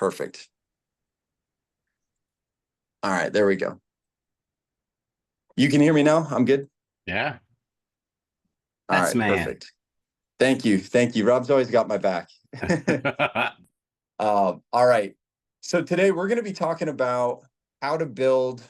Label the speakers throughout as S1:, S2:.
S1: Perfect. All right, there we go. You can hear me now? I'm good?
S2: Yeah.
S1: All
S2: Best
S1: right,
S2: man.
S1: perfect. Thank you. Thank you. Rob's always got my back. All right. So today we're going to be talking about how to build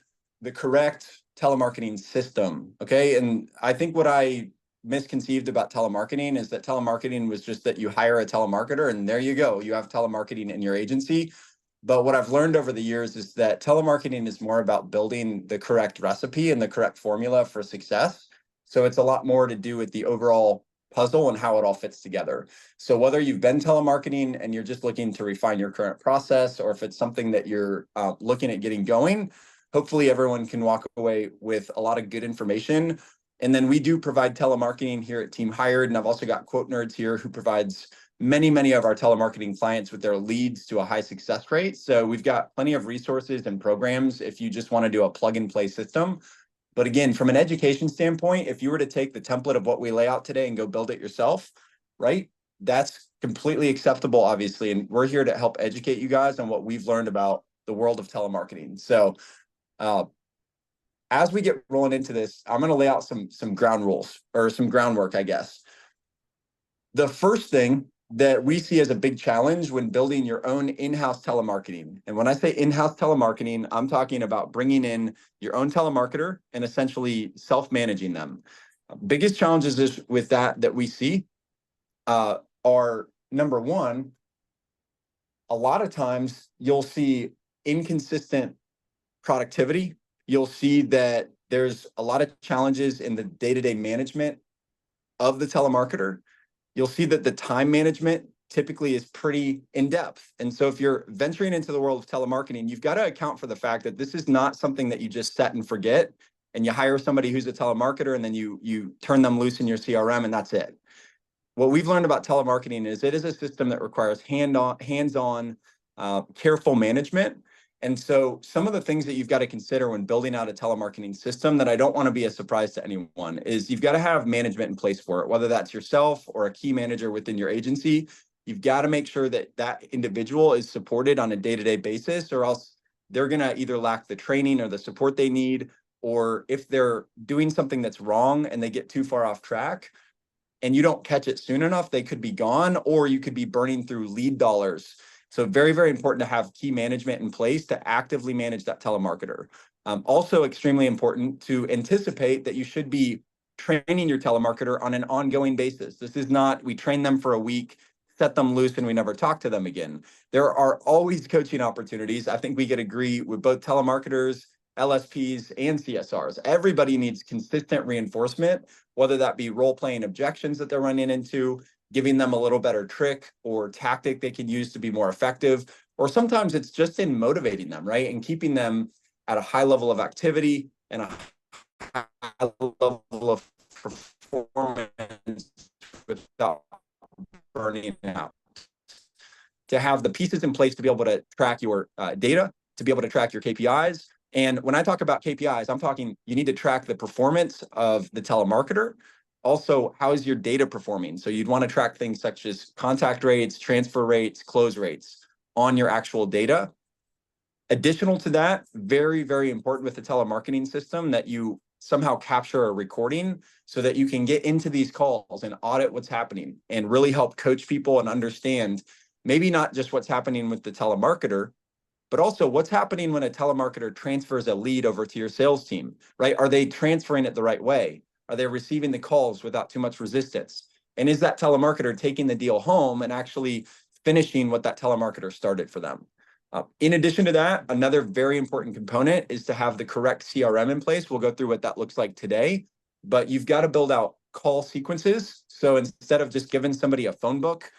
S1: the correct telemarketing system. Okay. And I think what I misconceived about telemarketing is that telemarketing was just that you hire a telemarketer and there you go. You have telemarketing in your agency. But what I've learned over the years is that telemarketing is more about building the correct recipe and the correct formula for success. So it's a lot more to do with the overall puzzle and how it all fits together. So whether you've been telemarketing and you're just looking to refine your current process, or if it's something that you're looking at getting going, hopefully everyone can walk away with a lot of good information. And then we do provide telemarketing here at Team Hired. And I've also got Quote Nerds here who provides many of our telemarketing clients with their leads to a high success rate. So we've got plenty of resources and programs if you just want to do a plug and play system. But again, from an education standpoint, if you were to take the template of what we lay out today and go build it yourself, right? That's completely acceptable, obviously. And we're here to help educate you guys on what we've learned about the world of telemarketing. So as we get rolling into this, I'm going to lay out some ground rules or some groundwork, I guess. The first thing that we see as a big challenge when building your own in-house telemarketing. And when I say in-house telemarketing, I'm talking about bringing in your own telemarketer and essentially self-managing them. Biggest challenges with that we see are, number one, a lot of times you'll see inconsistent productivity. You'll see that there's a lot of challenges in the day-to-day management of the telemarketer. You'll see that the time management typically is pretty in-depth. And so if you're venturing into the world of telemarketing, you've got to account for the fact that this is not something that you just set and forget and you hire somebody who's a telemarketer and then you turn them loose in your CRM and that's it. What we've learned about telemarketing is it is a system that requires hands-on, careful management. And so some of the things that you've got to consider when building out a telemarketing system that I don't want to be a surprise to anyone is you've got to have management in place for it, whether that's yourself or a key manager within your agency. You've got to make sure that that individual is supported on a day-to-day basis, or else they're going to either lack the training or the support they need, or if they're doing something that's wrong and they get too far off track and you don't catch it soon enough, they could be gone, or you could be burning through lead dollars. So very important to have key management in place to actively manage that telemarketer. Also extremely important to anticipate that you should be training your telemarketer on an ongoing basis. This is not, we train them for a week, set them loose, and we never talk to them again. There are always coaching opportunities. I think we could agree with both telemarketers, LSPs, and CSRs. Everybody needs consistent reinforcement, whether that be role-playing objections that they're running into, giving them a little better trick or tactic they can use to be more effective, or sometimes it's just in motivating them, right? And keeping them at a high level of activity and a high level of performance without burning out. To have the pieces in place to be able to track your data, to be able to track your KPIs. And when I talk about KPIs, I'm talking you need to track the performance of the telemarketer. Also, how is your data performing? So you'd want to track things such as contact rates, transfer rates, close rates on your actual data. Additional to that, very important with the telemarketing system that you somehow capture a recording so that you can get into these calls and audit what's happening and really help coach people and understand maybe not just what's happening with the telemarketer, but also what's happening when a telemarketer transfers a lead over to your sales team, right? Are they transferring it the right way? Are they receiving the calls without too much resistance? And is that telemarketer taking the deal home and actually finishing what that telemarketer started for them? In addition to that, another very important component is to have the correct CRM in place. We'll go through what that looks like today, but you've got to build out call sequences. So instead of just giving somebody a phone book,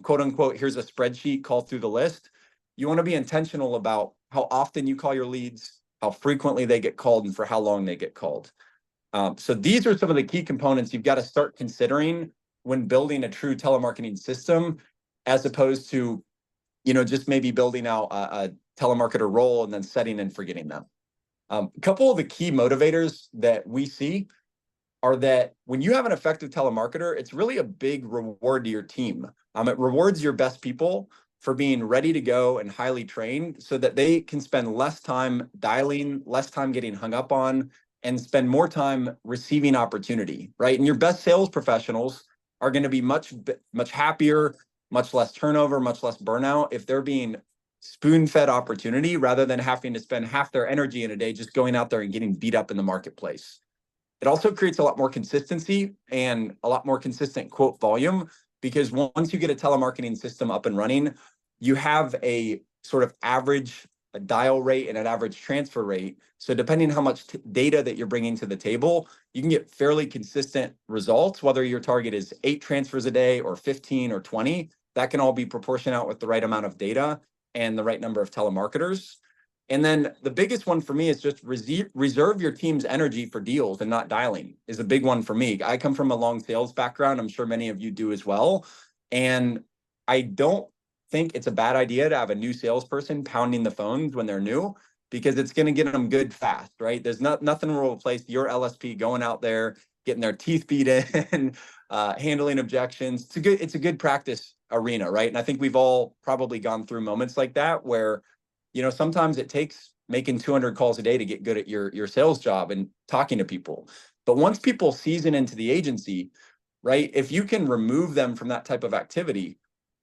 S1: quote unquote, here's a spreadsheet, call through the list. You want to be intentional about how often you call your leads, how frequently they get called, and for how long they get called. So these are some of the key components you've got to start considering when building a true telemarketing system, as opposed to, just maybe building out a telemarketer role and then setting and forgetting them. A couple of the key motivators that we see are that when you have an effective telemarketer, it's really a big reward to your team. It rewards your best people for being ready to go and highly trained so that they can spend less time dialing, less time getting hung up on, and spend more time receiving opportunity, right? And your best sales professionals are going to be much happier, much less turnover, much less burnout if they're being spoon-fed opportunity rather than having to spend half their energy in a day just going out there and getting beat up in the marketplace. It also creates a lot more consistency and a lot more consistent quote volume, because once you get a telemarketing system up and running, you have a sort of average dial rate and an average transfer rate. So depending on how much data that you're bringing to the table, you can get fairly consistent results, whether your target is 8 transfers a day or 15 or 20. That can all be proportioned out with the right amount of data and the right number of telemarketers. And then the biggest one for me is just reserve your team's energy for deals and not dialing is a big one for me. I come from a long sales background. I'm sure many of you do as well. And I don't think it's a bad idea to have a new salesperson pounding the phones when they're new, because it's going to get them good fast, right? There's nothing will replace your LSP going out there, getting their teeth beat in, handling objections. It's a good practice arena, right? And I think we've all probably gone through moments like that where, sometimes it takes making 200 calls a day to get good at your sales job and talking to people. But once people season into the agency, right, if you can remove them from that type of activity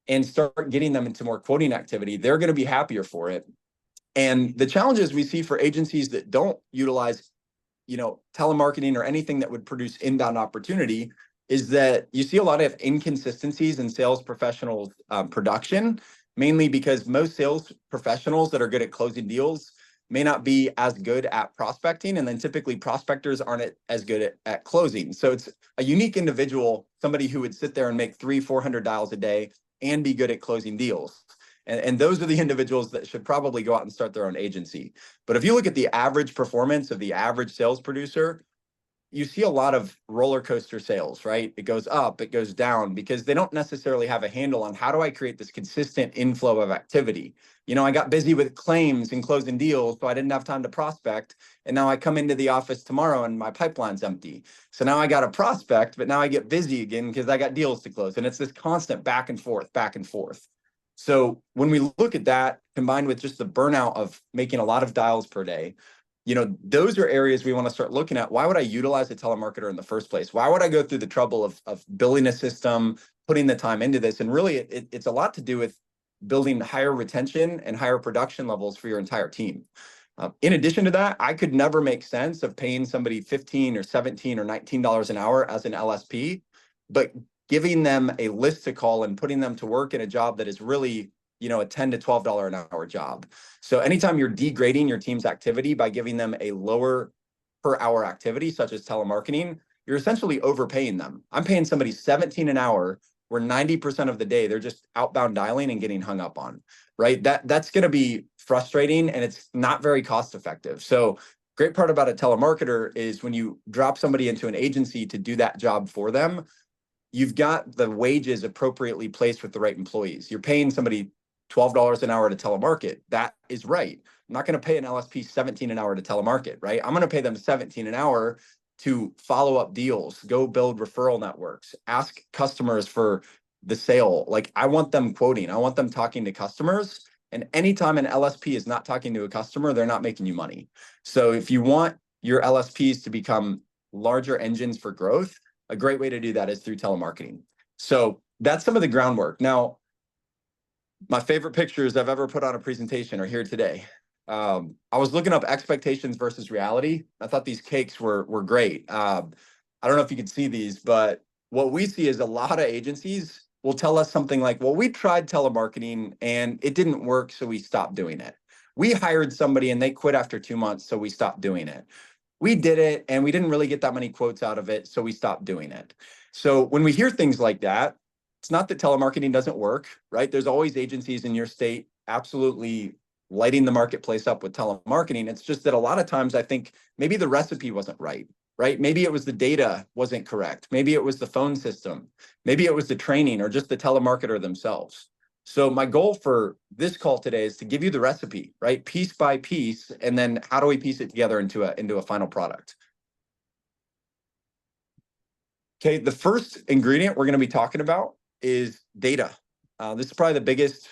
S1: and start getting them into more quoting activity, they're going to be happier for it. And the challenges we see for agencies that don't utilize, telemarketing or anything that would produce inbound opportunity is that you see a lot of inconsistencies in sales professionals' production, mainly because most sales professionals that are good at closing deals may not be as good at prospecting, and then typically prospectors aren't as good at closing. So it's a unique individual, somebody who would sit there and make 300-400 dials a day and be good at closing deals. And those are the individuals that should probably go out and start their own agency. But if you look at the average performance of the average sales producer, you see a lot of roller coaster sales, right? It goes up, it goes down, because they don't necessarily have a handle on how do I create this consistent inflow of activity. I got busy with claims and closing deals, so I didn't have time to prospect. And now I come into the office tomorrow and my pipeline's empty. So now I got a prospect, but now I get busy again because I got deals to close. And it's this constant back and forth, back and forth. So when we look at that, combined with just the burnout of making a lot of dials per day, those are areas we want to start looking at. Why would I utilize a telemarketer in the first place? Why would I go through the trouble of building a system, putting the time into this? And really, it's a lot to do with building higher retention and higher production levels for your entire team. In addition to that, I could never make sense of paying somebody $15 or $17 or $19 an hour as an LSP, but giving them a list to call and putting them to work in a job that is really a $10 to $12 an hour job. So anytime you're degrading your team's activity by giving them a lower per hour activity, such as telemarketing, you're essentially overpaying them. I'm paying somebody $17 an hour where 90% of the day they're just outbound dialing and getting hung up on, right? That's going to be frustrating, and it's not very cost effective. So great part about a telemarketer is when you drop somebody into an agency to do that job for them, you've got the wages appropriately placed with the right employees. You're paying somebody $12 an hour to telemarket. That is right. I'm not going to pay an LSP 17 an hour to telemarket, right? I'm going to pay them 17 an hour to follow up deals, go build referral networks, ask customers for the sale. Like, I want them quoting, I want them talking to customers. And anytime an LSP is not talking to a customer, they're not making you money. So if you want your LSPs to become larger engines for growth, a great way to do that is through telemarketing. So that's some of the groundwork. Now, my favorite pictures I've ever put on a presentation are here today. I was looking up expectations versus reality. I thought these cakes were great. I don't know if you could see these, but what we see is a lot of agencies will tell us something like, well, we tried telemarketing and it didn't work, so we stopped doing it. We hired somebody and they quit after 2 months, so we stopped doing it. We did it and we didn't really get that many quotes out of it, so we stopped doing it. So when we hear things like that, it's not that telemarketing doesn't work, right? There's always agencies in your state absolutely lighting the marketplace up with telemarketing. It's just that a lot of times I think maybe the recipe wasn't right? Maybe it was the data wasn't correct. Maybe it was the phone system. Maybe it was the training or just the telemarketer themselves. So my goal for this call today is to give you the recipe, right? Piece by piece, and then how do we piece it together into a final product? Okay, the first ingredient we're going to be talking about is data. This is probably the biggest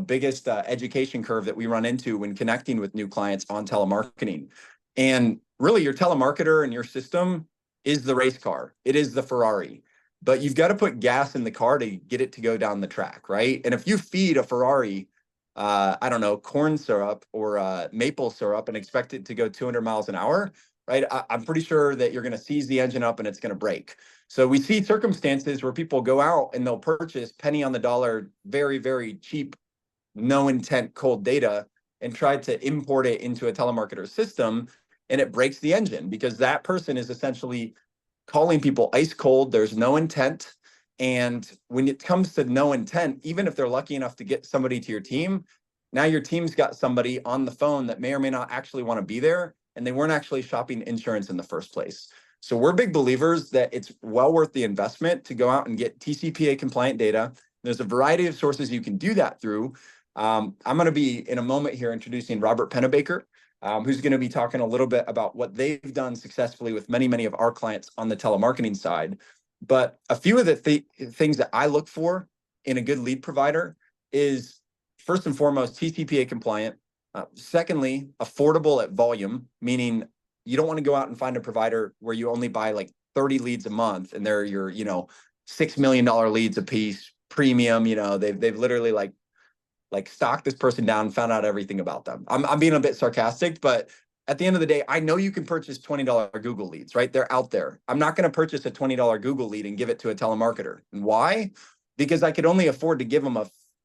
S1: biggest education curve that we run into when connecting with new clients on telemarketing. And really, your telemarketer and your system is the race car. It is the Ferrari. But you've got to put gas in the car to get it to go down the track, right? And if you feed a Ferrari, I don't know, corn syrup or maple syrup and expect it to go 200 miles an hour, right? I'm pretty sure that you're going to seize the engine up and it's going to break. So we see circumstances where people go out and they'll purchase penny on the dollar, very, very cheap, no intent cold data and try to import it into a telemarketer system, and it breaks the engine because that person is essentially calling people ice cold. There's no intent. And when it comes to no intent, even if they're lucky enough to get somebody to your team, now your team's got somebody on the phone that may or may not actually want to be there, and they weren't actually shopping insurance in the first place. So we're big believers that it's well worth the investment to go out and get TCPA compliant data. There's a variety of sources you can do that through. I'm going to be in a moment here introducing Robert Pennebaker, who's going to be talking a little bit about what they've done successfully with many, many of our clients on the telemarketing side. But a few of the things that I look for in a good lead provider is, first and foremost, TCPA compliant. Secondly, affordable at volume, meaning you don't want to go out and find a provider where you only buy like 30 leads a month and they're your, $6 million leads a piece, premium. They've literally like stalked this person down and found out everything about them. I'm being a bit sarcastic, but at the end of the day, I know you can purchase $20 Google leads, right? They're out there. I'm not going to purchase a $20 Google lead and give it to a telemarketer. And why? Because I could only afford to give them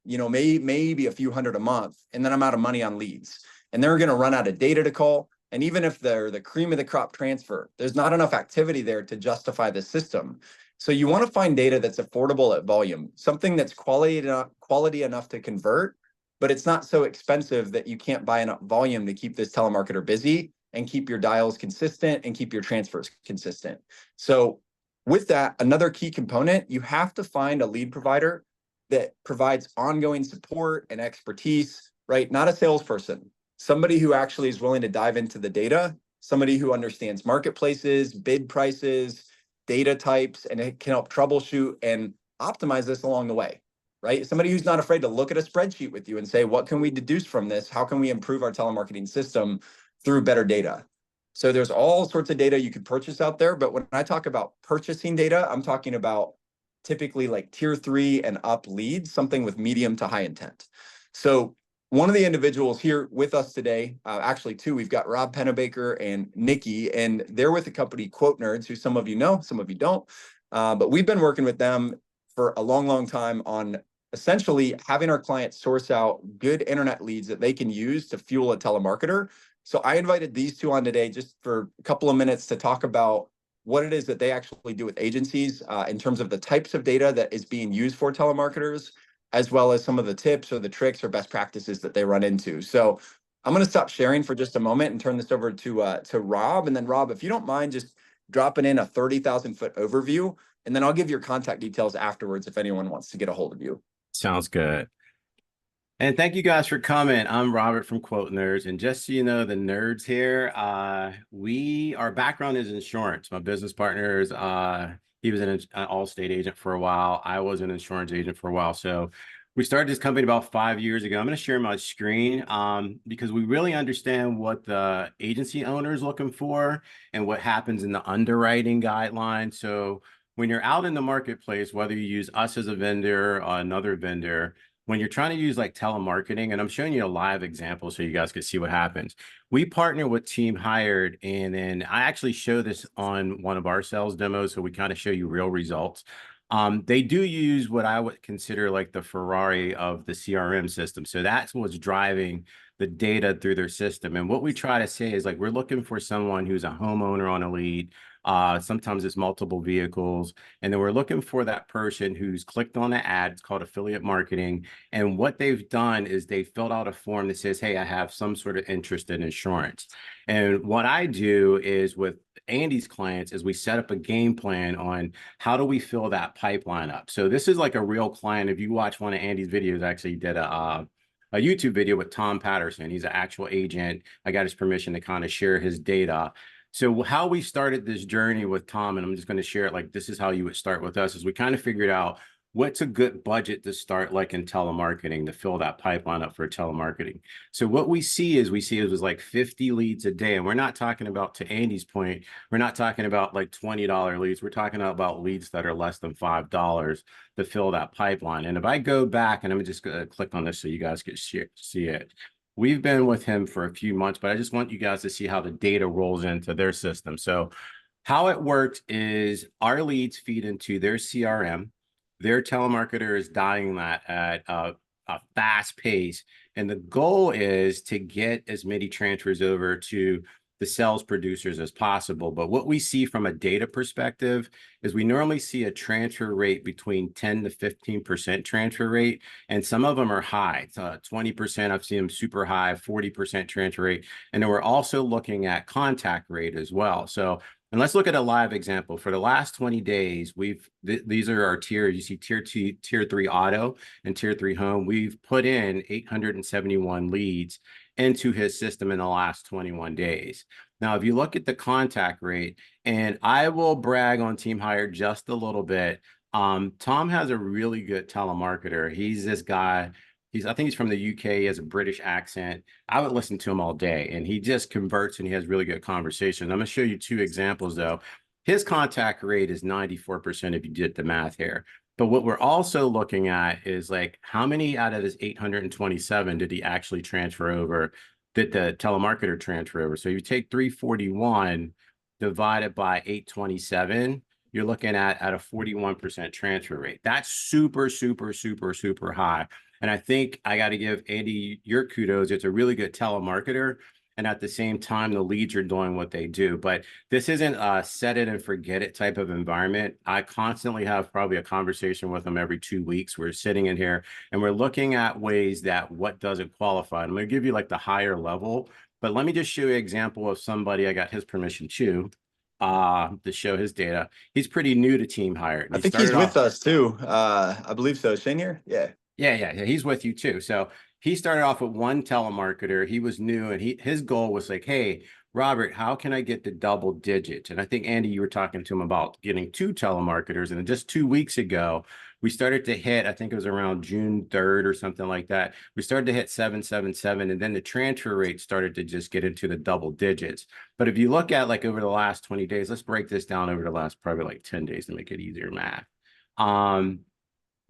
S1: maybe a few hundred a month, and then I'm out of money on leads. And they're going to run out of data to call. And even if they're the cream of the crop transfer, there's not enough activity there to justify the system. So you want to find data that's affordable at volume, something that's quality enough to convert, but it's not so expensive that you can't buy enough volume to keep this telemarketer busy and keep your dials consistent and keep your transfers consistent. So with that, another key component, you have to find a lead provider that provides ongoing support and expertise, right? Not a salesperson, somebody who actually is willing to dive into the data, somebody who understands marketplaces, bid prices, data types, and it can help troubleshoot and optimize this along the way, right? Somebody who's not afraid to look at a spreadsheet with you and say, what can we deduce from this? How can we improve our telemarketing system through better data? So there's all sorts of data you could purchase out there. But when I talk about purchasing data, I'm talking about typically like tier 3 and up leads, something with medium to high intent. So one of the individuals here with us today, actually two, we've got Rob Pennebaker and Nikki, and they're with the company Quote Nerds, who some of you know, some of you don't. But we've been working with them for a long, long time on essentially having our clients source out good internet leads that they can use to fuel a telemarketer. So I invited these two on today just for a couple of minutes to talk about what it is that they actually do with agencies in terms of the types of data that is being used for telemarketers, as well as some of the tips or the tricks or best practices that they run into. So I'm going to stop sharing for just a moment and turn this over to Rob. And then Rob, if you don't mind just dropping in a 30,000 foot overview, and then I'll give your contact details afterwards if anyone wants to get a hold of you.
S2: Sounds good. And thank you guys for coming. I'm Robert from Quote Nerds. And just so you know, the nerds here, our background is insurance. My business partner is, he was an Allstate agent for a while. I was an insurance agent for a while. So we started this company about 5 years ago. I'm going to share my screen because we really understand what the agency owner is looking for and what happens in the underwriting guidelines. So when you're out in the marketplace, whether you use us as a vendor or another vendor, when you're trying to use like telemarketing, and I'm showing you a live example so you guys can see what happens. We partner with Team Hired, and then I actually show this on one of our sales demos, so we kind of show you real results. They do use what I would consider like the Ferrari of the CRM system. So that's what's driving the data through their system. And what we try to say is like, we're looking for someone who's a homeowner on a lead. Sometimes it's multiple vehicles. And then we're looking for that person who's clicked on the ad. It's called affiliate marketing. And what they've done is they filled out a form that says, hey, I have some sort of interest in insurance. And what I do is with Andy's clients is we set up a game plan on how do we fill that pipeline up. So this is like a real client. If you watch one of Andy's videos, actually did a YouTube video with Tom Patterson. He's an actual agent. I got his permission to kind of share his data. So how we started this journey with Tom, and I'm just going to share it like this is how you would start with us, is we kind of figured out what's a good budget to start like in telemarketing to fill that pipeline up for telemarketing? So what we see is it was like 50 leads a day. And we're not talking about, to Andy's point, we're not talking about like $20 leads. We're talking about leads that are less than $5 to fill that pipeline. And if I go back, and I'm just going to click on this so you guys can see it. We've been with him for a few months, but I just want you guys to see how the data rolls into their system. So how it works is our leads feed into their CRM. Their telemarketer is dialing that at a fast pace. And the goal is to get as many transfers over to the sales producers as possible. But what we see from a data perspective is we normally see a transfer rate between 10 to 15% transfer rate. And some of them are high. It's 20%. I've seen them super high, 40% transfer rate. And then we're also looking at contact rate as well. So, and let's look at a live example. For the last 20 days, these are our tiers. You see tier 2, tier 3 auto and tier 3 home. We've put in 871 leads into his system in the last 21 days. Now, if you look at the contact rate, and I will brag on Team Hire just a little bit. Tom has a really good telemarketer. He's this guy. I think he's from the UK. He has a British accent. I would listen to him all day, and he just converts and he has really good conversation. I'm going to show you 2 examples though. His contact rate is 94% if you did the math here. But what we're also looking at is like how many out of his 827 did he actually transfer over, did the telemarketer transfer over? So you take 341 divided by 827, you're looking at a 41% transfer rate. That's super, super, super, super high. And I think I got to give Andy your kudos. It's a really good telemarketer. And at the same time, the leads are doing what they do. But this isn't a set it and forget it type of environment. I constantly have probably a conversation with them every 2 weeks. We're sitting in here and we're looking at ways that what doesn't qualify. I'm going to give you like the higher level, but let me just show you an example of somebody. I got his permission to show his data. He's pretty new to Team Hire.
S1: I think he's with us too. I believe so. Shane here? Yeah.
S2: Yeah. He's with you too. So he started off with one telemarketer. He was new, and his goal was like, hey, Robert, how can I get to double digits? And I think, Andy, you were talking to him about getting 2 telemarketers. And just 2 weeks ago, we started to hit, I think it was around June 3rd or something like that. We started to hit 777, and then the transfer rate started to just get into the double digits. But if you look at like over the last 20 days, let's break this down over the last probably like 10 days to make it easier math.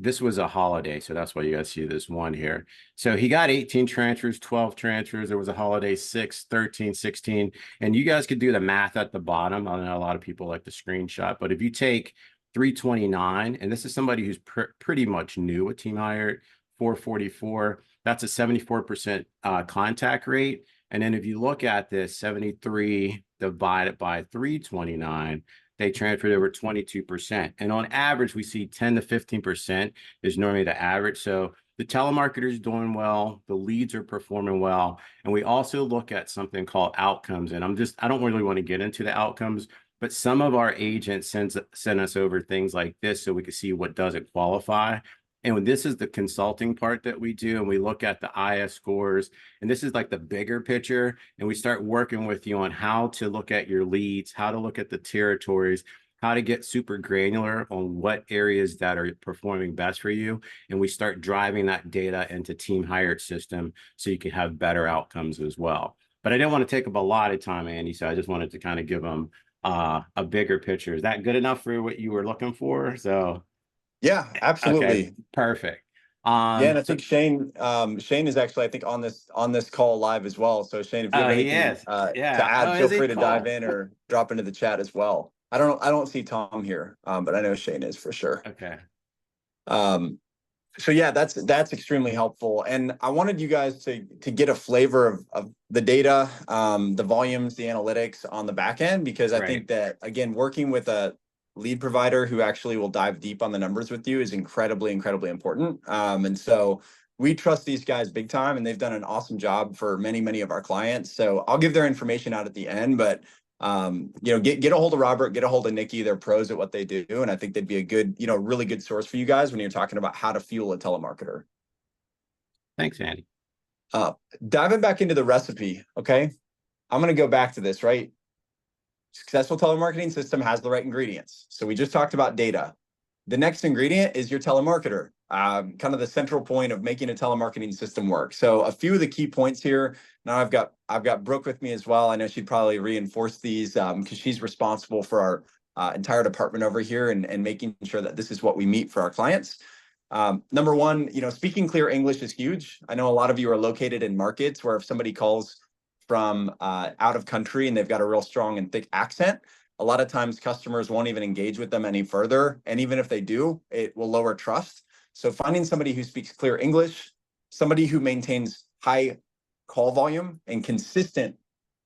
S2: This was a holiday, so that's why you guys see this one here. So he got 18 transfers, 12 transfers. There was a holiday, 6, 13, 16. And you guys could do the math at the bottom. I know a lot of people like the screenshot, but if you take 329, and this is somebody who's pretty much new with Team Hire, 444, that's a 74% contact rate. And then if you look at this, 73 divided by 329, they transferred over 22%. And on average, we see 10 to 15% is normally the average. So the telemarketer is doing well, the leads are performing well. And we also look at something called outcomes. And I don't really want to get into the outcomes, but some of our agents send us over things like this so we can see what doesn't qualify. And this is the consulting part that we do, and we look at the IS scores, and this is like the bigger picture, and we start working with you on how to look at your leads, how to look at the territories, how to get super granular on what areas that are performing best for you. And we start driving that data into Team Hired system so you can have better outcomes as well. But I didn't want to take up a lot of time, Andy, so I just wanted to kind of give them a bigger picture. Is that good enough for what you were looking for? So
S1: Yeah, absolutely.
S2: Okay, perfect.
S1: Yeah, and I think Shane is actually, I think, on this call live as well. So Shane, if you have anything to add, feel free to dive in or drop into the chat as well. I don't see Tom here, but I know Shane is for sure.
S2: Okay.
S1: So yeah, that's extremely helpful. And I wanted you guys to get a flavor of the data, the volumes, the analytics on the back end, because I think that, again, working with a lead provider who actually will dive deep on the numbers with you is incredibly, incredibly important. And so we trust these guys big time, and they've done an awesome job for many, many of our clients. So I'll give their information out at the end, but get a hold of Robert, get a hold of Nikki. They're pros at what they do. And I think they'd be a good, really good source for you guys when you're talking about how to fuel a telemarketer.
S2: Thanks, Andy.
S1: Diving back into the recipe. Okay. I'm going to go back to this, right? Successful telemarketing system has the right ingredients. So we just talked about data. The next ingredient is your telemarketer, kind of the central point of making a telemarketing system work. So a few of the key points here. Now I've got Brooke with me as well. I know she'd probably reinforce these because she's responsible for our entire department over here and making sure that this is what we meet for our clients. Number one, speaking clear English is huge. I know a lot of you are located in markets where if somebody calls from out of country and they've got a real strong and thick accent, a lot of times customers won't even engage with them any further. And even if they do, it will lower trust. So finding somebody who speaks clear English, somebody who maintains high call volume and consistent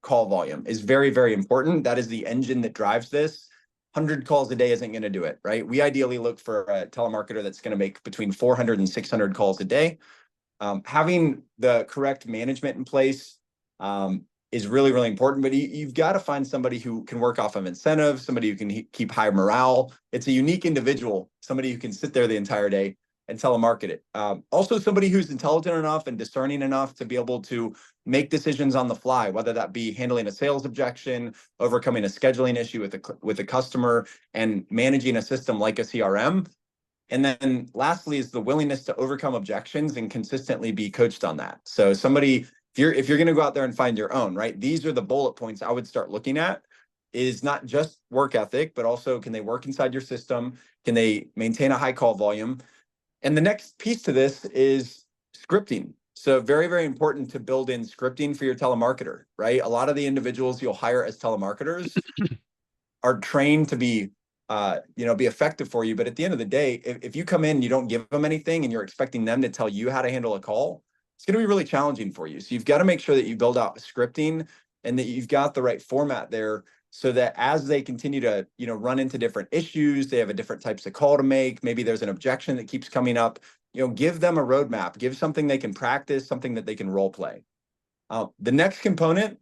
S1: call volume is very, very important. That is the engine that drives this. 100 calls a day isn't going to do it, right? We ideally look for a telemarketer that's going to make between 400 and 600 calls a day. Having the correct management in place is really, really important, but you've got to find somebody who can work off of incentives, somebody who can keep high morale. It's a unique individual, somebody who can sit there the entire day and telemarket it. Also somebody who's intelligent enough and discerning enough to be able to make decisions on the fly, whether that be handling a sales objection, overcoming a scheduling issue with a customer, and managing a system like a CRM. And then lastly is the willingness to overcome objections and consistently be coached on that. So somebody, if you're going to go out there and find your own, right? These are the bullet points I would start looking at. Is not just work ethic, but also can they work inside your system? Can they maintain a high call volume? And the next piece to this is scripting. So very, very important to build in scripting for your telemarketer, right? A lot of the individuals you'll hire as telemarketers are trained to be effective for you. But at the end of the day, if you come in and you don't give them anything and you're expecting them to tell you how to handle a call, it's going to be really challenging for you. So you've got to make sure that you build out scripting and that you've got the right format there so that as they continue to, run into different issues, they have a different types of call to make. Maybe there's an objection that keeps coming up, give them a roadmap, give something they can practice, something that they can role play. The next component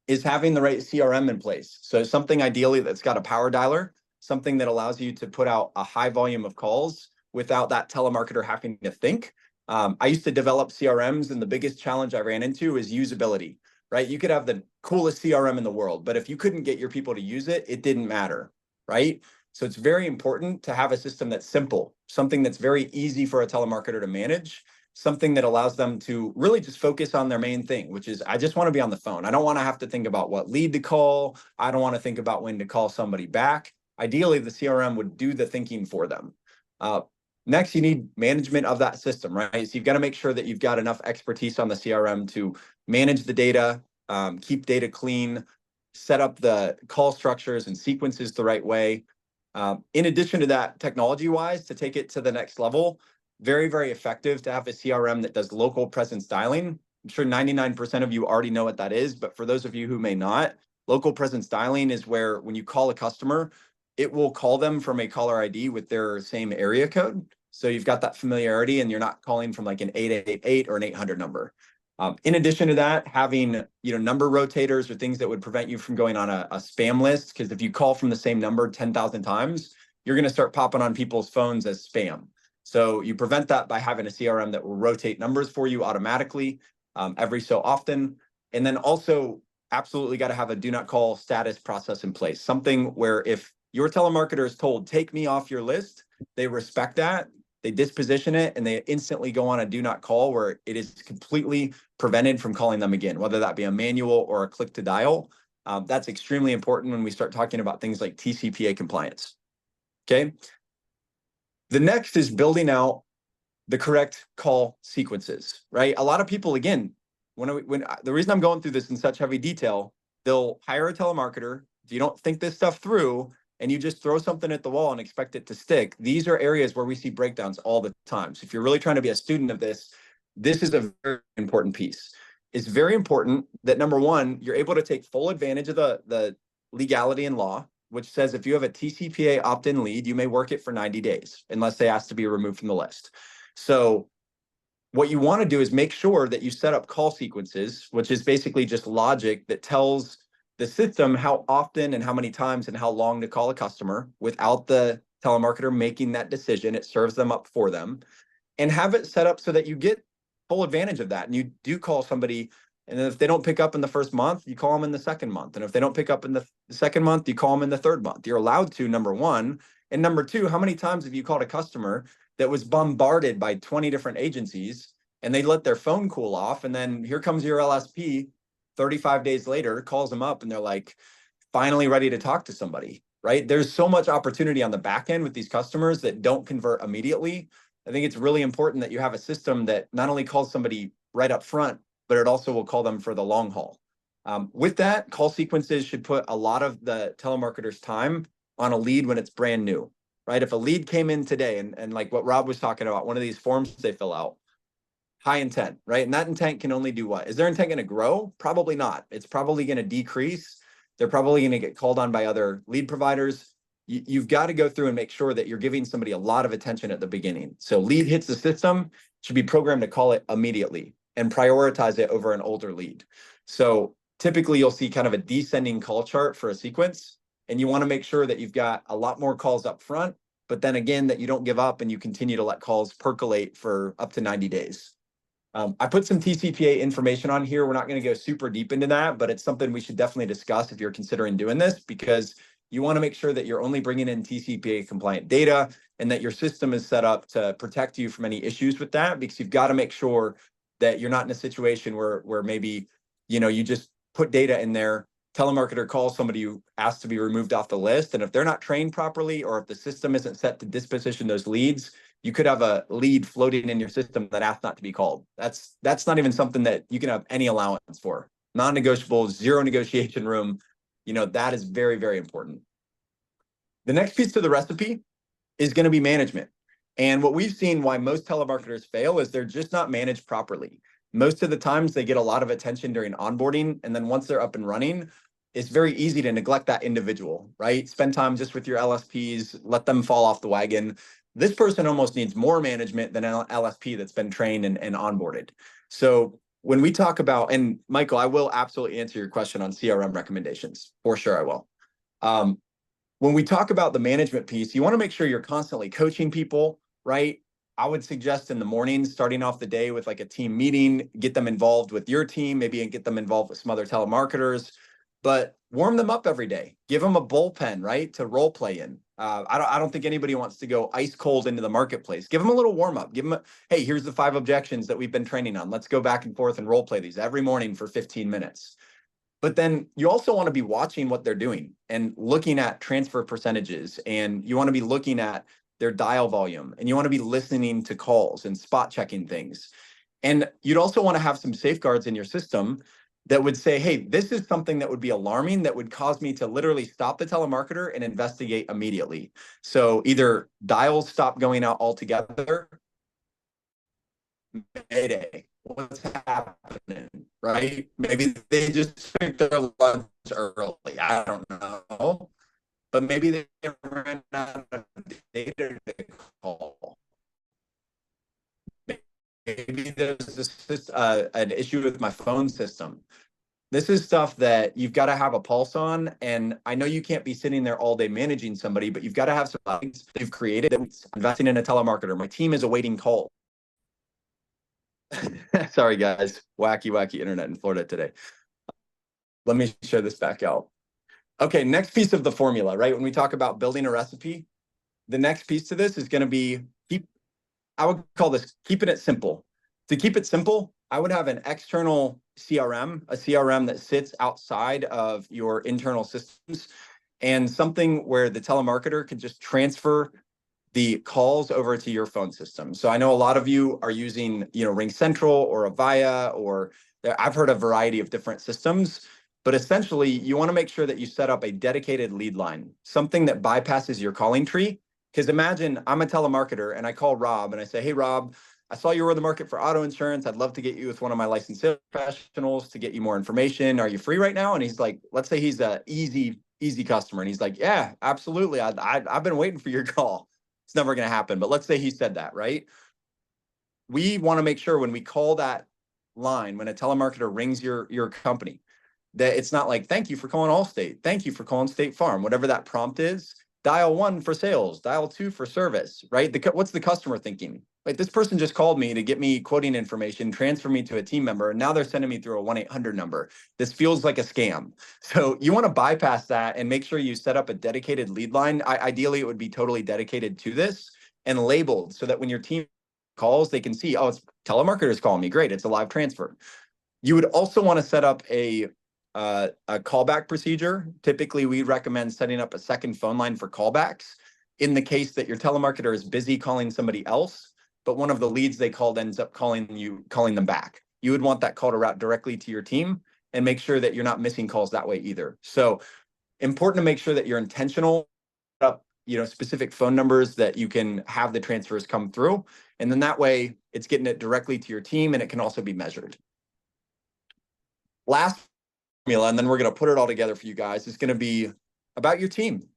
S1: is having the right CRM in place. So something ideally that's got a power dialer, something that allows you to put out a high volume of calls without that telemarketer having to think. I used to develop CRMs, and the biggest challenge I ran into is usability, right? You could have the coolest CRM in the world, but if you couldn't get your people to use it, it didn't matter, right? So it's very important to have a system that's simple, something that's very easy for a telemarketer to manage, something that allows them to really just focus on their main thing, which is I just want to be on the phone. I don't want to have to think about what lead to call. I don't want to think about when to call somebody back. Ideally, the CRM would do the thinking for them. Next, you need management of that system, right? So you've got to make sure that you've got enough expertise on the CRM to manage the data, keep data clean, set up the call structures and sequences the right way. In addition to that, technology-wise, to take it to the next level, very, very effective to have a CRM that does local presence dialing. I'm sure 99% of you already know what that is, but for those of you who may not, local presence dialing is where when you call a customer, it will call them from a caller ID with their same area code. So you've got that familiarity and you're not calling from like an 888 or an 800 number. In addition to that, having number rotators or things that would prevent you from going on a spam list, because if you call from the same number 10,000 times, you're going to start popping on people's phones as spam. So you prevent that by having a CRM that will rotate numbers for you automatically every so often. And then also absolutely got to have a do not call status process in place, something where if your telemarketer is told, take me off your list, they respect that, they disposition it, and they instantly go on a do not call where it is completely prevented from calling them again, whether that be a manual or a click to dial. That's extremely important when we start talking about things like TCPA compliance. Okay. The next is building out the correct call sequences, right? A lot of people, again, the reason I'm going through this in such heavy detail, they'll hire a telemarketer. If you don't think this stuff through and you just throw something at the wall and expect it to stick, these are areas where we see breakdowns all the time. So if you're really trying to be a student of this, this is a very important piece. It's very important that number one, you're able to take full advantage of the legality and law, which says if you have a TCPA opt-in lead, you may work it for 90 days unless they ask to be removed from the list. So what you want to do is make sure that you set up call sequences, which is basically just logic that tells the system how often and how many times and how long to call a customer without the telemarketer making that decision. It serves them up for them, and have it set up so that you get full advantage of that. And you do call somebody, and if they don't pick up in the first month, you call them in the second month. And if they don't pick up in the second month, you call them in the third month. You're allowed to, number one, And number two, how many times have you called a customer that was bombarded by 20 different agencies and they let their phone cool off, and then here comes your LSP 35 days later, calls them up, and they're like, finally ready to talk to somebody, right? There's so much opportunity on the back end with these customers that don't convert immediately. I think it's really important that you have a system that not only calls somebody right up front, but it also will call them for the long haul. With that, call sequences should put a lot of the telemarketer's time on a lead when it's brand new, right? If a lead came in today and like what Rob was talking about, one of these forms they fill out, high intent, right? And that intent can only do what? Is their intent going to grow? Probably not. It's probably going to decrease. They're probably going to get called on by other lead providers. You've got to go through and make sure that you're giving somebody a lot of attention at the beginning. So lead hits the system, should be programmed to call it immediately and prioritize it over an older lead. So typically you'll see kind of a descending call chart for a sequence, and you want to make sure that you've got a lot more calls up front, but then again, that you don't give up and you continue to let calls percolate for up to 90 days. I put some TCPA information on here. We're not going to go super deep into that, but it's something we should definitely discuss if you're considering doing this, because you want to make sure that you're only bringing in TCPA compliant data and that your system is set up to protect you from any issues with that, because you've got to make sure that you're not in a situation where maybe, you just put data in there, telemarketer calls somebody who asked to be removed off the list, and if they're not trained properly, or if the system isn't set to disposition those leads, you could have a lead floating in your system that asked not to be called. That's not even something that you can have any allowance for. Non-negotiable, zero negotiation room. That is very, very important. The next piece to the recipe is going to be management. And what we've seen why most telemarketers fail is they're just not managed properly. Most of the times they get a lot of attention during onboarding, and then once they're up and running, it's very easy to neglect that individual, right? Spend time just with your LSPs, let them fall off the wagon. This person almost needs more management than an LSP that's been trained and onboarded. So when we talk about, and Michael, I will absolutely answer your question on CRM recommendations. For sure I will. When we talk about the management piece, you want to make sure you're constantly coaching people, right? I would suggest in the mornings, starting off the day with like a team meeting, get them involved with your team, maybe, and get them involved with some other telemarketers, but warm them up every day. Give them a bullpen, right, to role play in. I don't think anybody wants to go ice cold into the marketplace. Give them a little warm up. Give them hey, here's the 5 objections that we've been training on. Let's go back and forth and role play these every morning for 15 minutes. But then you also want to be watching what they're doing and looking at transfer percentages, and you want to be looking at their dial volume, and you want to be listening to calls and spot checking things. And you'd also want to have some safeguards in your system that would say, hey, this is something that would be alarming, that would cause me to literally stop the telemarketer and investigate immediately. So either dials stop going out altogether, Mayday, what's happening, right? Maybe they just took their lunch early. I don't know. But maybe they ran out of data to call. Maybe there's an issue with my phone system. This is stuff that you've got to have a pulse on. And I know you can't be sitting there all day managing somebody, but you've got to have some things they've created. Investing in a telemarketer. My team is awaiting call. Sorry, guys. Wacky internet in Florida today. Let me share this back out. Okay, next piece of the formula, right? When we talk about building a recipe, the next piece to this is going to be I would call this keeping it simple. To keep it simple, I would have an external CRM, a CRM that sits outside of your internal systems, and something where the telemarketer could just transfer the calls over to your phone system. So I know a lot of you are using, Ring Central or Avaya, or I've heard a variety of different systems, but essentially you want to make sure that you set up a dedicated lead line, something that bypasses your calling tree. Because imagine I'm a telemarketer and I call Rob and I say, hey, Rob, I saw you were in the market for auto insurance. I'd love to get you with one of my licensed sales professionals to get you more information. Are you free right now? And he's like, let's say he's a easy customer. And he's like, yeah, absolutely. I've been waiting for your call. It's never going to happen. But let's say he said that, right? We want to make sure when we call that line, when a telemarketer rings your company, that it's not like, thank you for calling Allstate. Thank you for calling State Farm, whatever that prompt is. Dial 1 for sales, dial 2 for service, right? What's the customer thinking? Like, this person just called me to get me quoting information, transfer me to a team member, and now they're sending me through a 1-800 number. This feels like a scam. So you want to bypass that and make sure you set up a dedicated lead line. Ideally, it would be totally dedicated to this and labeled so that when your team calls, they can see, oh, it's telemarketers calling me. Great, it's a live transfer. You would also want to set up a callback procedure. Typically, we recommend setting up a second phone line for callbacks in the case that your telemarketer is busy calling somebody else, but one of the leads they called ends up calling them back. You would want that call to route directly to your team and make sure that you're not missing calls that way either. So important to make sure that you're intentional, up, specific phone numbers that you can have the transfers come through. And then that way it's getting it directly to your team, and it can also be measured. Last formula, and then we're going to put it all together for you guys, is going to be about your team.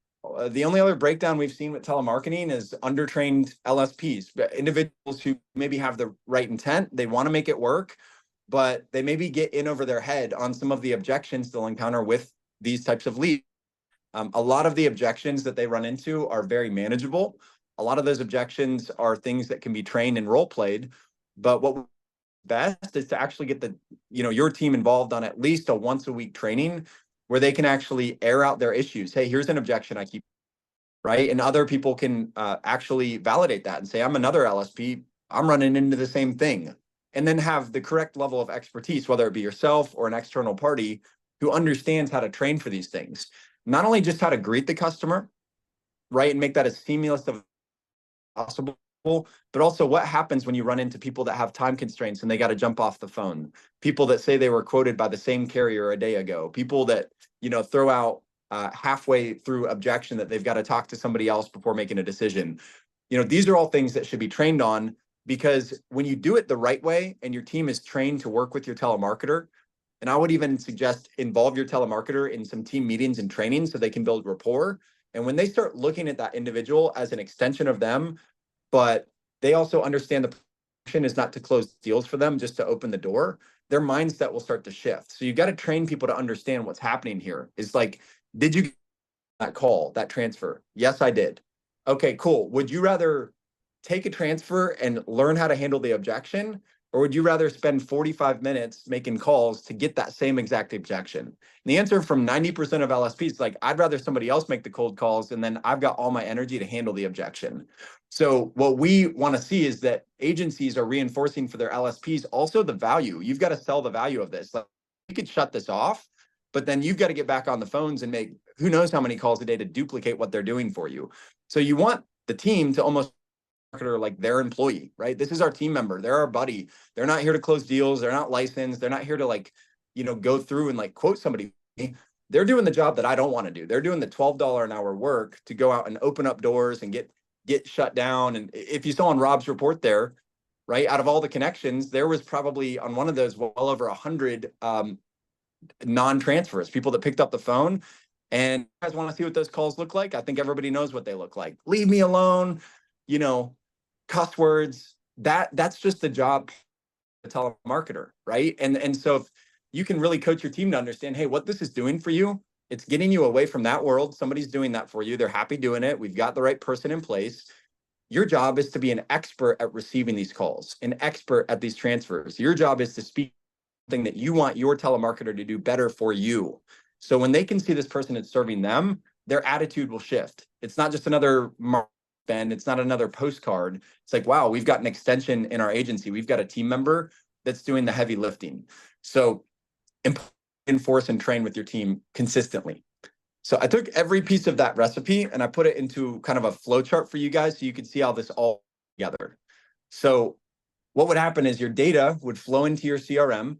S1: The only other breakdown we've seen with telemarketing is undertrained LSPs, individuals who maybe have the right intent. They want to make it work, but they maybe get in over their head on some of the objections they'll encounter with these types of leads. A lot of the objections that they run into are very manageable. A lot of those objections are things that can be trained and role played, but what best is to actually get your team involved on at least a once a week training where they can actually air out their issues. Hey, here's an objection I keep, right? And other people can actually validate that and say, I'm another LSP, I'm running into the same thing. And then have the correct level of expertise, whether it be yourself or an external party who understands how to train for these things. Not only just how to greet the customer, right? And make that as seamless as possible, but also what happens when you run into people that have time constraints and they got to jump off the phone, people that say they were quoted by the same carrier a day ago, people that throw out halfway through objection that they've got to talk to somebody else before making a decision. These are all things that should be trained on, because when you do it the right way and your team is trained to work with your telemarketer, and I would even suggest involve your telemarketer in some team meetings and training so they can build rapport. And when they start looking at that individual as an extension of them, but they also understand the function is not to close deals for them, just to open the door, their mindset will start to shift. So you got to train people to understand what's happening here. It's like, did you get that call, that transfer? Yes, I did. Okay, cool. Would you rather take a transfer and learn how to handle the objection, or would you rather spend 45 minutes making calls to get that same exact objection? And the answer from 90% of LSPs is like, I'd rather somebody else make the cold calls, and then I've got all my energy to handle the objection. So what we want to see is that agencies are reinforcing for their LSPs also the value. You've got to sell the value of this. Like, you could shut this off, but then you've got to get back on the phones and make who knows how many calls a day to duplicate what they're doing for you. So you want the team to almost marketer like their employee, right? This is our team member. They're our buddy. They're not here to close deals. They're not licensed. They're not here to go through and quote somebody. They're doing the job that I don't want to do. They're doing the $12 an hour work to go out and open up doors and get shut down. And if you saw on Rob's report there, right, out of all the connections, there was probably on one of those well over 100 non-transfers, people that picked up the phone. And you guys want to see what those calls look like? I think everybody knows what they look like. Leave me alone, cuss words. That's just the job of a telemarketer, right? And so if you can really coach your team to understand, hey, what this is doing for you, it's getting you away from that world. Somebody's doing that for you. They're happy doing it. We've got the right person in place. Your job is to be an expert at receiving these calls, an expert at these transfers. Your job is to speak something that you want your telemarketer to do better for you. So when they can see this person is serving them, their attitude will shift. It's not just another spend. It's not another postcard. It's like, wow, we've got an extension in our agency. We've got a team member that's doing the heavy lifting. So enforce and train with your team consistently. So I took every piece of that recipe and I put it into kind of a flow chart for you guys so you could see how this all together. So what would happen is your data would flow into your CRM,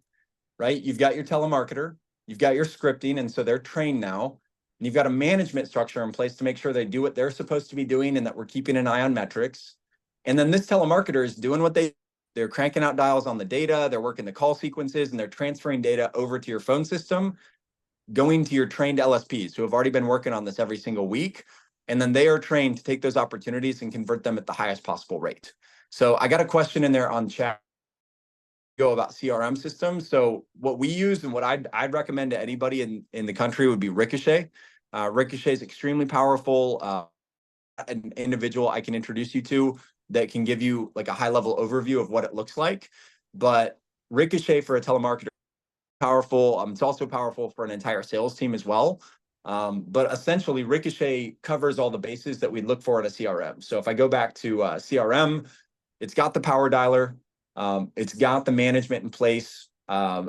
S1: right? You've got your telemarketer, you've got your scripting, and so they're trained now. And you've got a management structure in place to make sure they do what they're supposed to be doing and that we're keeping an eye on metrics. And then this telemarketer is doing what they're cranking out dials on the data, they're working the call sequences, and they're transferring data over to your phone system, going to your trained LSPs who have already been working on this every single week. And then they are trained to take those opportunities and convert them at the highest possible rate. So I got a question in there on chat about CRM systems. So what we use and what I'd recommend to anybody in the country would be Ricochet. Ricochet is extremely powerful. An individual I can introduce you to that can give you like a high level overview of what it looks like. But Ricochet for a telemarketer, powerful. It's also powerful for an entire sales team as well. But essentially, Ricochet covers all the bases that we look for in a CRM. So if I go back to CRM, it's got the power dialer. It's got the management in place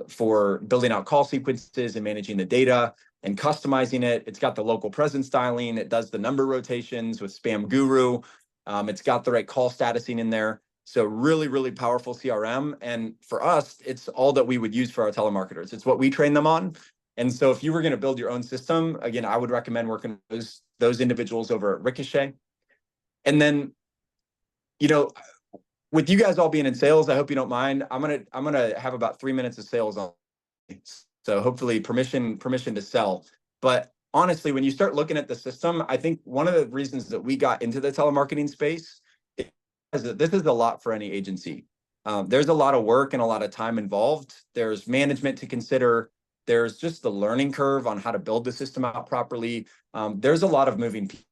S1: for building out call sequences and managing the data and customizing it. It's got the local presence styling. It does the number rotations with Spam Guru. It's got the right call statusing in there. So really, really powerful CRM. And for us, it's all that we would use for our telemarketers. It's what we train them on. And so if you were going to build your own system, again, I would recommend working with those individuals over at Ricochet. And then, you know, with you guys all being in sales, I hope you don't mind. I'm gonna have about 3 minutes of sales on. So hopefully permission to sell. But honestly, when you start looking at the system, I think one of the reasons that we got into the telemarketing space is that this is a lot for any agency. There's a lot of work and a lot of time involved. There's management to consider. There's just the learning curve on how to build the system out properly. There's a lot of moving pieces.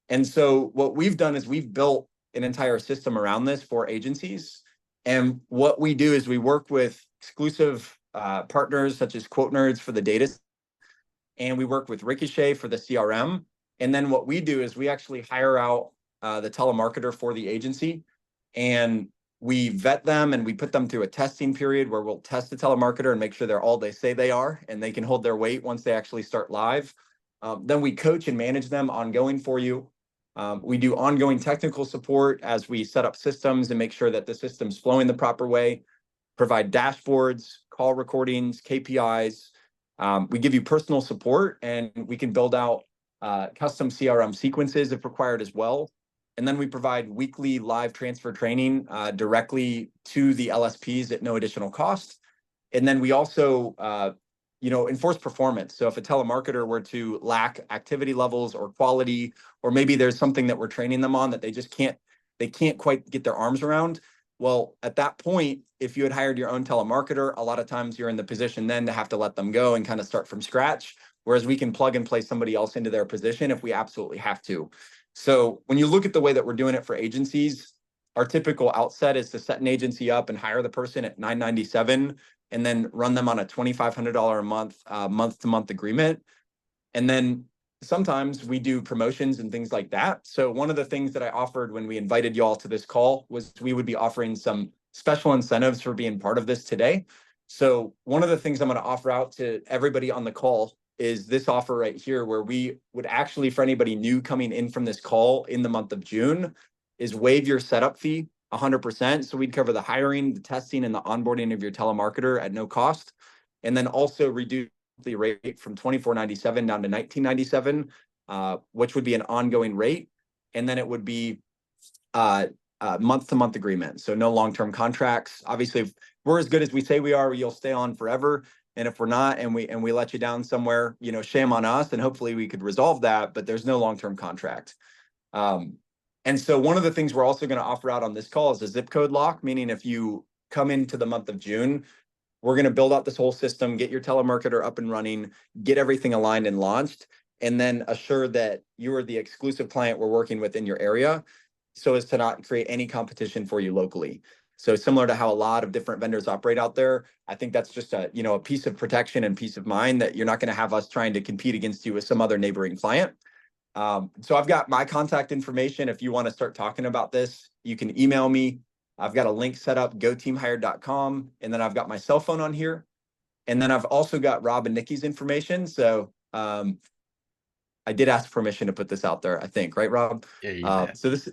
S1: And so what we've done is we've built an entire system around this for agencies. And what we do is we work with exclusive partners such as Quote Nerds for the data, and we work with Ricochet for the CRM. And then what we do is we actually hire out the telemarketer for the agency, and we vet them and we put them through a testing period where we'll test the telemarketer and make sure they're all they say they are and they can hold their weight once they actually start live. Then we coach and manage them ongoing for you. We do ongoing technical support as we set up systems and make sure that the system's flowing the proper way, provide dashboards, call recordings, KPIs. We give you personal support, and we can build out custom CRM sequences if required as well. And then we provide weekly live transfer training directly to the LSPs at no additional cost. And then we also enforce performance. So if a telemarketer were to lack activity levels or quality, or maybe there's something that we're training them on that they can't quite get their arms around. Well, at that point, if you had hired your own telemarketer, a lot of times you're in the position then to have to let them go and kind of start from scratch. Whereas we can plug and play somebody else into their position if we absolutely have to. So when you look at the way that we're doing it for agencies, our typical outset is to set an agency up and hire the person at $997 and then run them on a $2,500 a month, month-to-month agreement. And then sometimes we do promotions and things like that. So one of the things that I offered when we invited you all to this call was we would be offering some special incentives for being part of this today. So one of the things I'm going to offer out to everybody on the call is this offer right here, where we would actually, for anybody new coming in from this call in the month of June, is waive your setup fee 100%. So we'd cover the hiring, the testing, and the onboarding of your telemarketer at no cost. And then also reduce the rate from $24.97 down to $19.97, which would be an ongoing rate. And then it would be month-to-month agreement. So no long-term contracts. Obviously, if we're as good as we say we are, you'll stay on forever. And if we're not, and we let you down somewhere, shame on us, and hopefully we could resolve that, but there's no long-term contract. And so one of the things we're also going to offer out on this call is a zip code lock, meaning if you come into the month of June, we're going to build out this whole system, get your telemarketer up and running, get everything aligned and launched, and then assure that you are the exclusive client we're working with in your area, so as to not create any competition for you locally. So similar to how a lot of different vendors operate out there, I think that's just a piece of protection and peace of mind that you're not going to have us trying to compete against you with some other neighboring client. So I've got my contact information. If you want to start talking about this, you can email me. I've got a link set up, goteamhire.com, and then I've got my cell phone on here. And then I've also got Rob and Nikki's information. So I did ask permission to put this out there, I think, right, Rob?
S2: Yeah,
S1: so this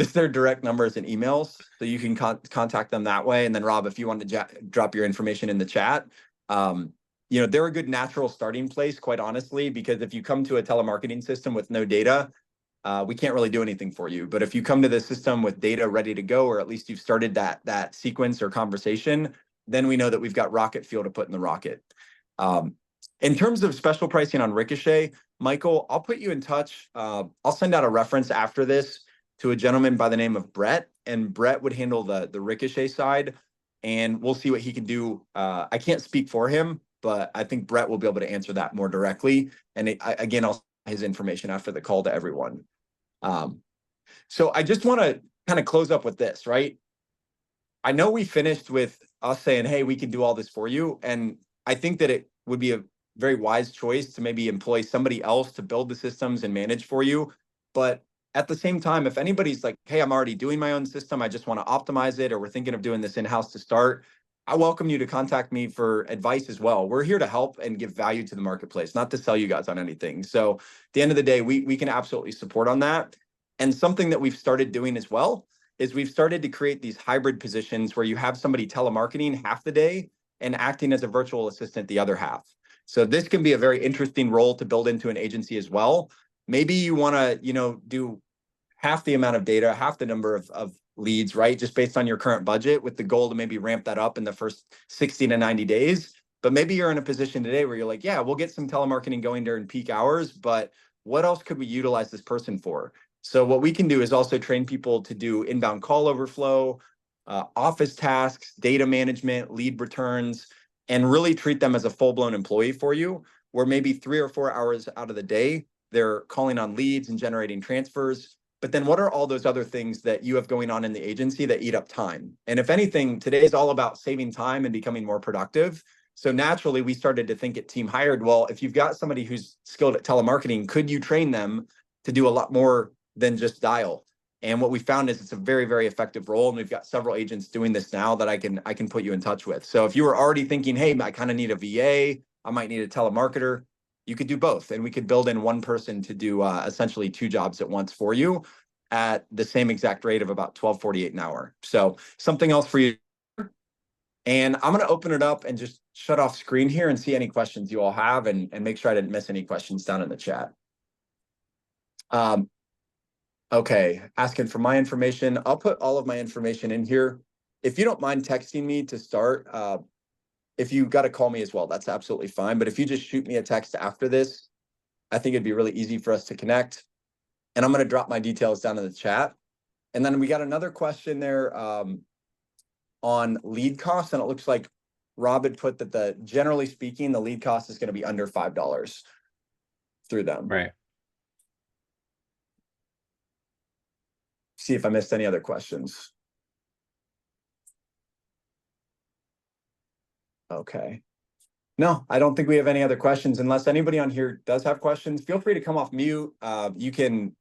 S1: is their direct numbers and emails, so you can contact them that way. And then Rob, if you want to drop your information in the chat, they're a good natural starting place, quite honestly, because if you come to a telemarketing system with no data, we can't really do anything for you. But if you come to the system with data ready to go, or at least you've started that sequence or conversation, then we know that we've got rocket fuel to put in the rocket. In terms of special pricing on Ricochet, Michael, I'll put you in touch. I'll send out a reference after this to a gentleman by the name of Brett, and Brett would handle the Ricochet side, and we'll see what he can do. I can't speak for him, but I think Brett will be able to answer that more directly. And again, I'll send his information after the call to everyone. So I just want to kind of close up with this, right? I know we finished with us saying, hey, we can do all this for you. And I think that it would be a very wise choice to maybe employ somebody else to build the systems and manage for you. But at the same time, if anybody's like, hey, I'm already doing my own system, I just want to optimize it, or we're thinking of doing this in-house to start, I welcome you to contact me for advice as well. We're here to help and give value to the marketplace, not to sell you guys on anything. So at the end of the day, we can absolutely support on that. And something that we've started doing as well is we've started to create these hybrid positions where you have somebody telemarketing half the day and acting as a virtual assistant the other half. So this can be a very interesting role to build into an agency as well. Maybe you want to, do half the amount of data, half the number of leads, right? Just based on your current budget, with the goal to maybe ramp that up in the first 60 to 90 days. But maybe you're in a position today where you're like, yeah, we'll get some telemarketing going during peak hours, but what else could we utilize this person for? So what we can do is also train people to do inbound call overflow, office tasks, data management, lead returns, and really treat them as a full-blown employee for you, where maybe 3 or 4 hours out of the day, they're calling on leads and generating transfers. But then what are all those other things that you have going on in the agency that eat up time? And if anything, today is all about saving time and becoming more productive. So naturally, we started to think at Team Hired, well, if you've got somebody who's skilled at telemarketing, could you train them to do a lot more than just dial? And what we found is it's a very, very effective role. And we've got several agents doing this now that I can put you in touch with. So if you were already thinking, hey, I kind of need a VA, I might need a telemarketer, you could do both. And we could build in one person to do essentially 2 jobs at once for you at the same exact rate of about $12.48 an hour. So something else for you. And I'm going to open it up and just shut off screen here and see any questions you all have, and make sure I didn't miss any questions down in the chat. Okay, asking for my information. I'll put all of my information in here. If you don't mind texting me to start, if you got to call me as well, that's absolutely fine. But if you just shoot me a text after this, I think it'd be really easy for us to connect. And I'm going to drop my details down in the chat. And then we got another question there on lead costs. And it looks like Rob had put that generally speaking, the lead cost is going to be under $5 through them.
S2: Right.
S1: See if I missed any other questions. Okay. No, I don't think we have any other questions. Unless anybody on here does have questions, feel free to come off mute. You can,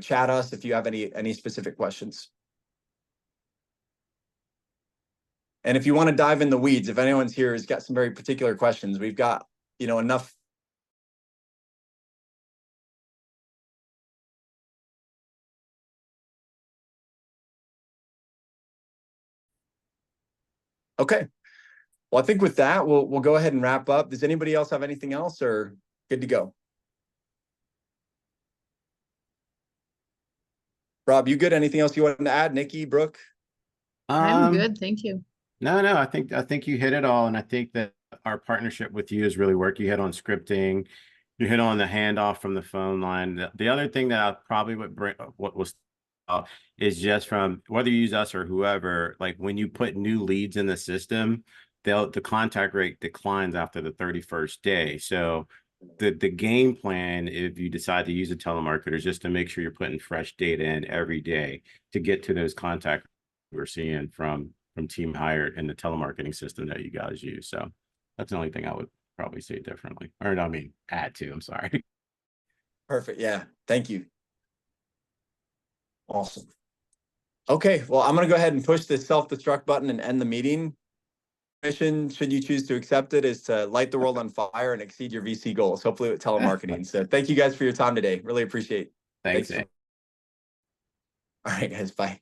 S1: chat us if you have any specific questions. And if you want to dive in the weeds, if anyone's here has got some very particular questions, we've got, enough. Okay. Well, I think with that, we'll go ahead and wrap up. Does anybody else have anything else, or good to go? Rob, you good? Anything else you wanted to add? Nikki, Brooke?
S3: I'm good, thank you.
S2: No, I think you hit it all, and I think that our partnership with you has really worked. You hit on scripting, you hit on the handoff from the phone line. The other thing that I probably would bring, what was is just from whether you use us or whoever, like when you put new leads in the system, the contact rate declines after the 31st day. So the game plan, if you decide to use a telemarketer, is just to make sure you're putting fresh data in every day to get to those contacts we're seeing from Team Hired and the telemarketing system that you guys use. So that's the only thing I would probably say differently, or I mean add to. I'm sorry.
S1: Perfect. Yeah. Thank you. Awesome. Okay. Well, I'm going to go ahead and push this self-destruct button and end the meeting. Mission, should you choose to accept it, is to light the world on fire and exceed your VC goals, hopefully with telemarketing. So thank you guys for your time today. Really appreciate it.
S2: Thanks.
S1: All right, guys. Bye.